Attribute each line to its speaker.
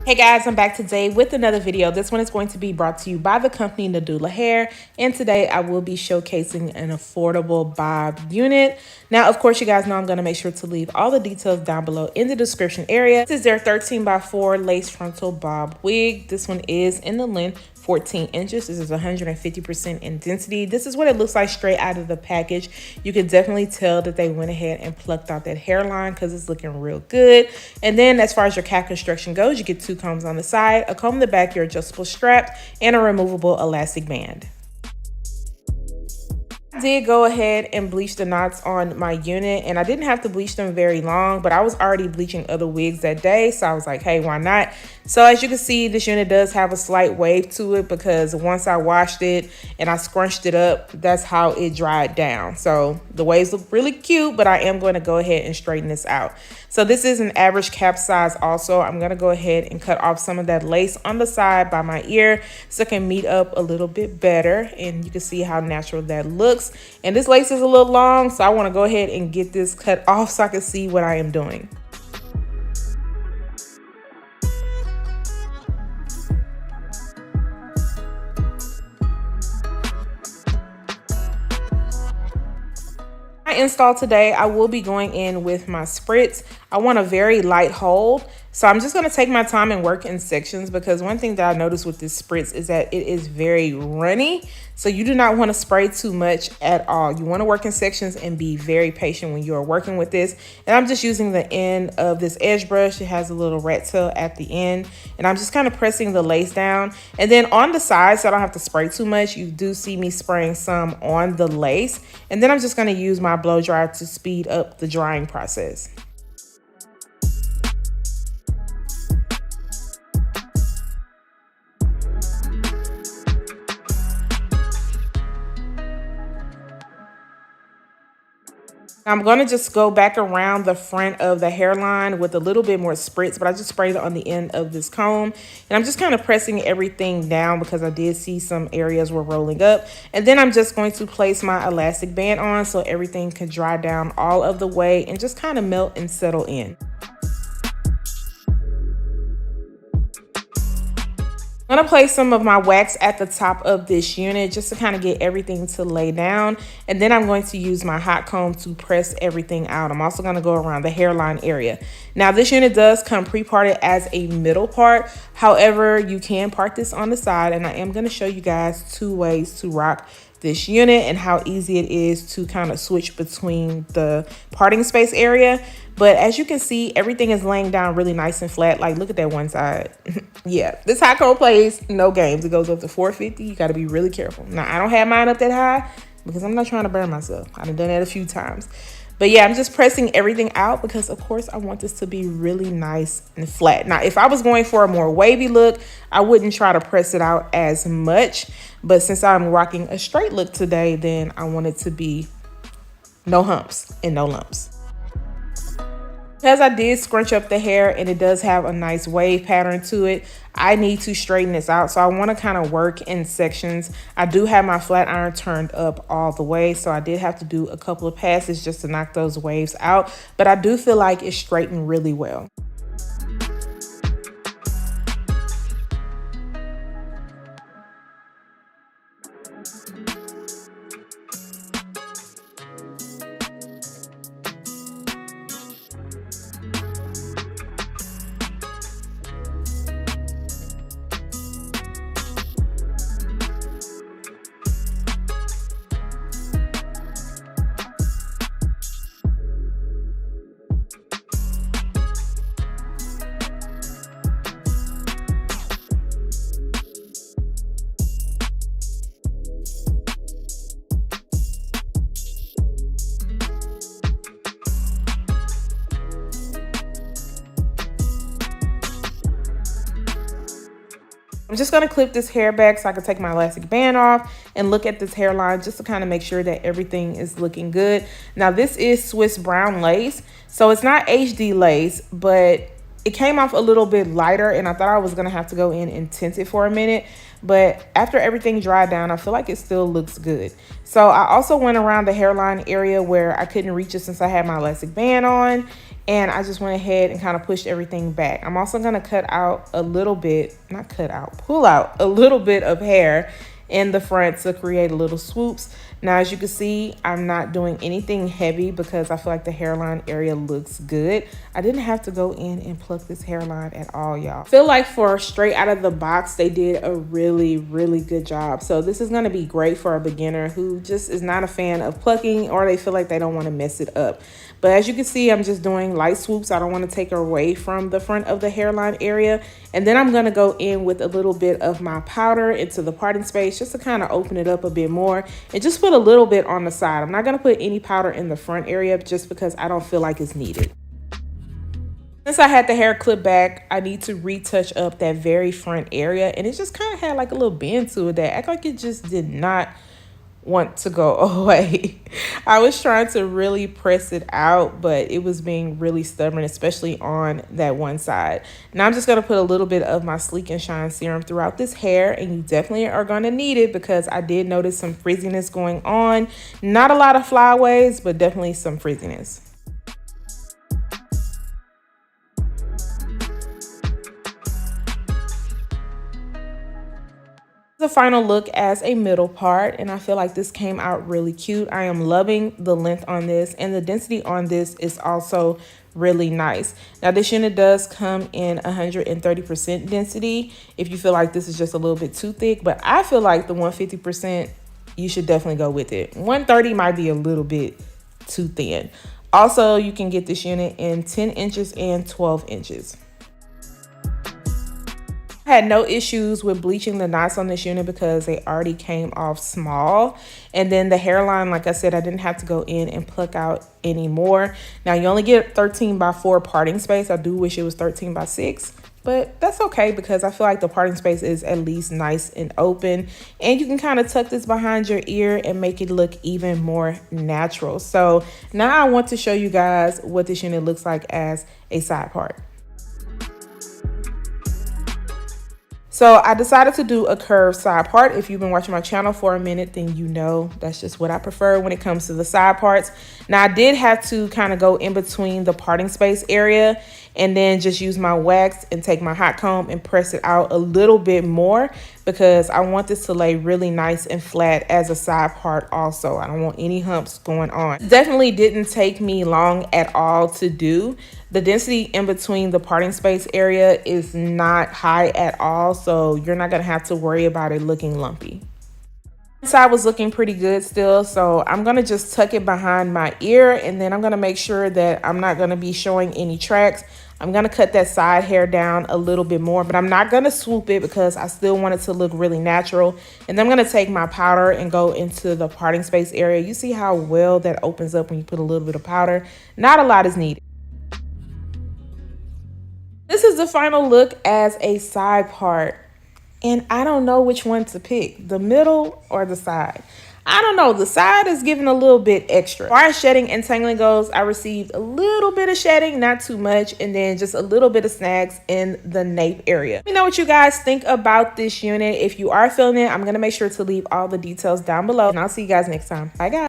Speaker 1: Hey guys, I'm back today with another video. This one is going to be brought to you by the company Nadula Hair, and today I will be showcasing an affordable bob unit. Now, of course, you guys know I'm going to make sure to leave all the details down below in the description area. This is their 13x4 lace frontal bob wig. This one is in the length 14 inches. This is 150% in density. This is what it looks like straight out of the package. You can definitely tell that they went ahead and plucked out that hairline because it's looking real good. And then as far as your cap construction goes, you get 2 combs on the side, a comb in the back, your adjustable strap, and a removable elastic band. I did go ahead and bleach the knots on my unit, and I didn't have to bleach them very long, but I was already bleaching other wigs that day, so I was like, hey, why not? So as you can see, this unit does have a slight wave to it because once I washed it and I scrunched it up, that's how it dried down. So the waves look really cute, but I am going to go ahead and straighten this out. So this is an average cap size also. I'm going to go ahead and cut off some of that lace on the side by my ear so it can meet up a little bit better, and you can see how natural that looks. And this lace is a little long, so I want to go ahead and get this cut off so I can see what I am doing. Install today, I will be going in with my spritz. I want a very light hold, so I'm just going to take my time and work in sections, because one thing that I noticed with this spritz is that it is very runny, so you do not want to spray too much at all. You want to work in sections and be very patient when you are working with this. And I'm just using the end of this edge brush. It has a little rat tail at the end, and I'm just kind of pressing the lace down. And then on the sides, so I don't have to spray too much, you do see me spraying some on the lace, and then I'm just going to use my blow dryer to speed up the drying process. I'm going to just go back around the front of the hairline with a little bit more spritz, but I just sprayed it on the end of this comb. And I'm just kind of pressing everything down because I did see some areas were rolling up. And then I'm just going to place my elastic band on so everything can dry down all of the way and just kind of melt and settle in. I'm going to place some of my wax at the top of this unit just to kind of get everything to lay down. And then I'm going to use my hot comb to press everything out. I'm also going to go around the hairline area. Now, this unit does come pre-parted as a middle part. However, you can part this on the side. And I am going to show you guys 2 ways to rock this unit and how easy it is to kind of switch between the parting space area. But as you can see, everything is laying down really nice and flat. Like, look at that one side. Yeah, this hot comb plays no games. It goes up to 450. You got to be really careful. Now, I don't have mine up that high because I'm not trying to burn myself. I've done that a few times. But yeah, I'm just pressing everything out because, of course, I want this to be really nice and flat. Now, if I was going for a more wavy look, I wouldn't try to press it out as much. But since I'm rocking a straight look today, then I want it to be no humps and no lumps. Because I did scrunch up the hair and it does have a nice wave pattern to it, I need to straighten this out. So I want to kind of work in sections. I do have my flat iron turned up all the way, so I did have to do a couple of passes just to knock those waves out. But I do feel like it's straightened really well. I'm just going to clip this hair back so I can take my elastic band off and look at this hairline just to kind of make sure that everything is looking good. Now, this is Swiss brown lace, so it's not HD lace, but it came off a little bit lighter, and I thought I was going to have to go in and tint it for a minute. But after everything dried down, I feel like it still looks good. So I also went around the hairline area where I couldn't reach it since I had my elastic band on. and I just went ahead and kind of pushed everything back. I'm also going to cut out a little bit, not cut out, pull out a little bit of hair in the front to create a little swoops. Now, as you can see, I'm not doing anything heavy because I feel like the hairline area looks good. I didn't have to go in and pluck this hairline at all, y'all. I feel like for straight out of the box, they did a really, really good job. So this is gonna be great for a beginner who just is not a fan of plucking, or they feel like they don't wanna mess it up. But as you can see, I'm just doing light swoops. I don't want to take away from the front of the hairline area. And then I'm going to go in with a little bit of my powder into the parting space just to kind of open it up a bit more, and just put a little bit on the side. I'm not going to put any powder in the front area just because I don't feel like it's needed. Since I had the hair clipped back, I need to retouch up that very front area. And it just kind of had like a little bend to it that act like it just did not want to go away. I was trying to really press it out, but it was being really stubborn, especially on that one side. Now I'm just going to put a little bit of my Sleek and Shine serum throughout this hair, and you definitely are going to need it because I did notice some frizziness going on. Not a lot of flyaways, but definitely some frizziness. The final look as a middle part, and I feel like this came out really cute. I am loving the length on this, and the density on this is also really nice. Now this unit does come in 130% density if you feel like this is just a little bit too thick, but I feel like the 150%, you should definitely go with it. 130 might be a little bit too thin. Also, you can get this unit in 10 inches and 12 inches. I had no issues with bleaching the knots on this unit because they already came off small. And then the hairline, like I said, I didn't have to go in and pluck out anymore. Now you only get 13x4 parting space. I do wish it was 13x6, but that's okay because I feel like the parting space is at least nice and open, and you can kind of tuck this behind your ear and make it look even more natural. So now I want to show you guys what this unit looks like as a side part. So I decided to do a curved side part. If you've been watching my channel for a minute, then you know that's just what I prefer when it comes to the side parts. Now I did have to kind of go in between the parting space area and then just use my wax and take my hot comb and press it out a little bit more because I want this to lay really nice and flat as a side part also. I don't want any humps going on. Definitely didn't take me long at all to do. The density in between the parting space area is not high at all, so you're not gonna have to worry about it looking lumpy. This side was looking pretty good still, so I'm gonna just tuck it behind my ear, and then I'm gonna make sure that I'm not gonna be showing any tracks. I'm gonna cut that side hair down a little bit more, but I'm not gonna swoop it because I still want it to look really natural. And then I'm gonna take my powder and go into the parting space area. You see how well that opens up when you put a little bit of powder? Not a lot is needed. This is the final look as a side part, and I don't know which one to pick, the middle or the side. I don't know, the side is giving a little bit extra. As far as shedding and tangling goes, I received a little bit of shedding, not too much, and then just a little bit of snags in the nape area. Let me know what you guys think about this unit. If you are feeling it, I'm gonna make sure to leave all the details down below, and I'll see you guys next time. Bye guys.